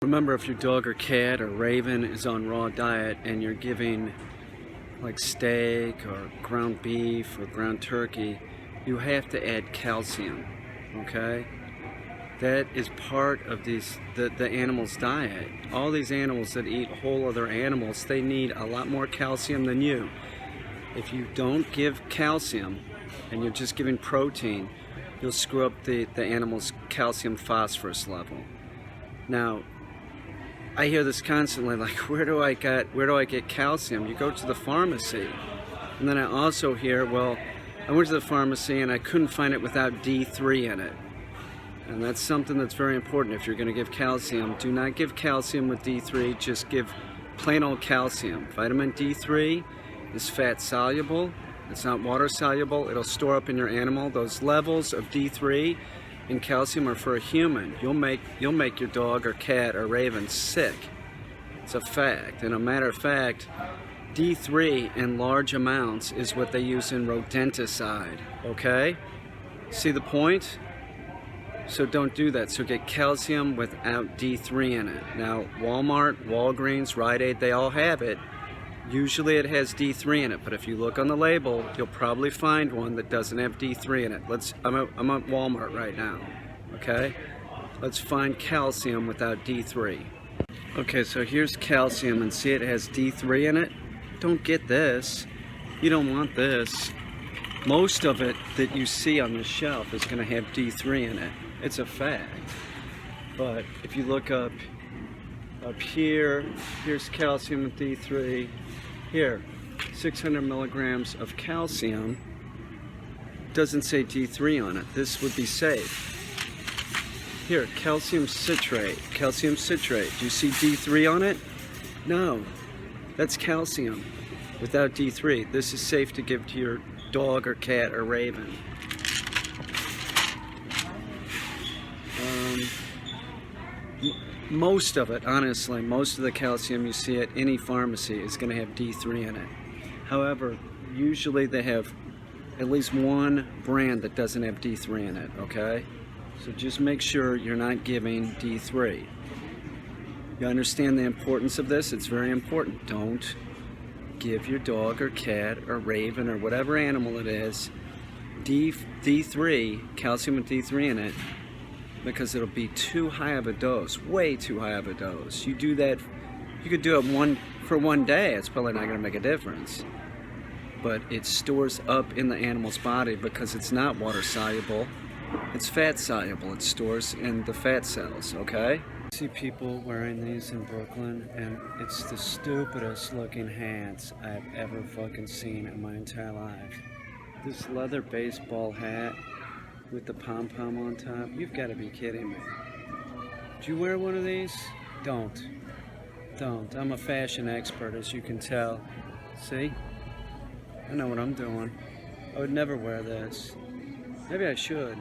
Remember, if your dog or cat or raven is on raw diet and you're giving like steak or ground beef or ground turkey, you have to add calcium, okay? That is part of the animal's diet. All these animals that eat whole other animals, they need a lot more calcium than you. If you don't give calcium and you're just giving protein, you'll screw up the animal's calcium phosphorus level. Now, I hear this constantly, like, where do I get calcium? You go to the pharmacy. And then I also hear, well, I went to the pharmacy and I couldn't find it without D3 in it. And that's something that's very important. If you're going to give calcium, do not give calcium with D3, just give plain old calcium. Vitamin D3 is fat soluble, it's not water soluble, it'll store up in your animal. Those levels of D3 and calcium are for a human. You'll make your dog or cat or raven sick. It's a fact. And a matter of fact, D3 in large amounts is what they use in rodenticide, okay? See the point? So don't do that. So get calcium without D3 in it. Now, Walmart, Walgreens, Rite Aid, they all have it. Usually it has D3 in it, but if you look on the label, you'll probably find one that doesn't have D3 in it. I'm at Walmart right now, okay? Let's find calcium without D3. Okay, so here's calcium, and see it has D3 in it? Don't get this. You don't want this. Most of it that you see on the shelf is going to have D3 in it. It's a fact. But if you look up here, here's calcium with D3. Here, 600 milligrams of calcium. Doesn't say D3 on it. This would be safe. Here, calcium citrate. Calcium citrate. Do you see D3 on it? No. That's calcium without D3. This is safe to give to your dog or cat or raven. Most of it, honestly, most of the calcium you see at any pharmacy is going to have D3 in it. However, usually they have at least one brand that doesn't have D3 in it, okay? So just make sure you're not giving D3. You understand the importance of this? It's very important. Don't give your dog or cat or raven or whatever animal it is D3, calcium with D3 in it, because it'll be too high of a dose, way too high of a dose. You do that, you could do it for one day, it's probably not going to make a difference. But it stores up in the animal's body because it's not water soluble, it's fat soluble. It stores in the fat cells, okay? I see people wearing these in Brooklyn, and it's the stupidest looking hats I've ever fucking seen in my entire life. This leather baseball hat with the pom-pom on top, you've got to be kidding me. Do you wear one of these? Don't. I'm a fashion expert, as you can tell. See? I know what I'm doing. I would never wear this. Maybe I should.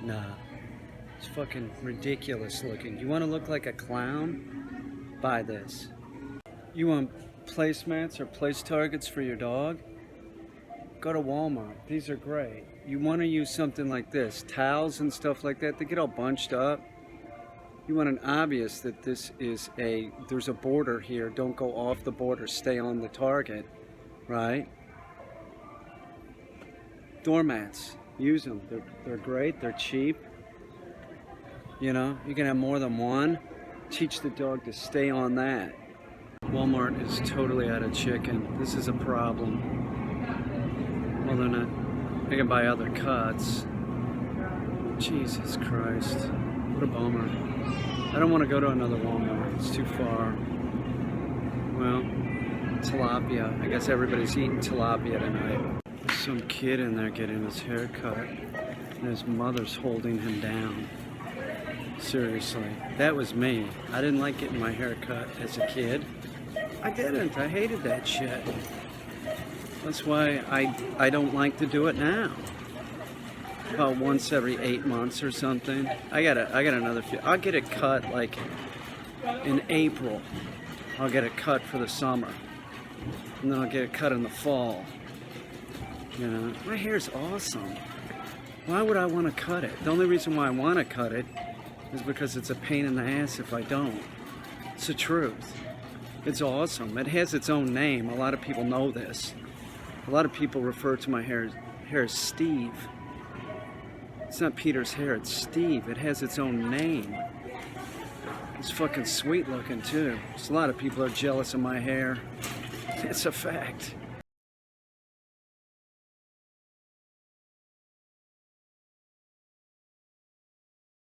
Nah. It's fucking ridiculous looking. You want to look like a clown? Buy this. You want placemats or place targets for your dog? Go to Walmart. These are great. You want to use something like this, towels and stuff like that, they get all bunched up. You want an obvious that this is there's a border here, don't go off the border, stay on the target, right? Doormats, use them, they're great, they're cheap. You know, you can have more than one. Teach the dog to stay on that. Walmart is totally out of chicken. This is a problem. Well, they're not. I can buy other cuts. Jesus Christ. What a bummer. I don't want to go to another Walmart. It's too far. Well, tilapia. I guess everybody's eating tilapia tonight. There's some kid in there getting his hair cut, and his mother's holding him down. Seriously. That was me. I didn't like getting my hair cut as a kid. I didn't. I hated that shit. That's why I don't like to do it now. About once every 8 months or something. I got another few. I'll get it cut like in April. I'll get it cut for the summer. And then I'll get it cut in the fall. You know, my hair's awesome. Why would I want to cut it? The only reason why I want to cut it is because it's a pain in the ass if I don't. It's the truth. It's awesome. It has its own name. A lot of people know this. A lot of people refer to my hair as Steve. It's not Peter's hair, it's Steve. It has its own name. It's fucking sweet looking too. So a lot of people are jealous of my hair. It's a fact.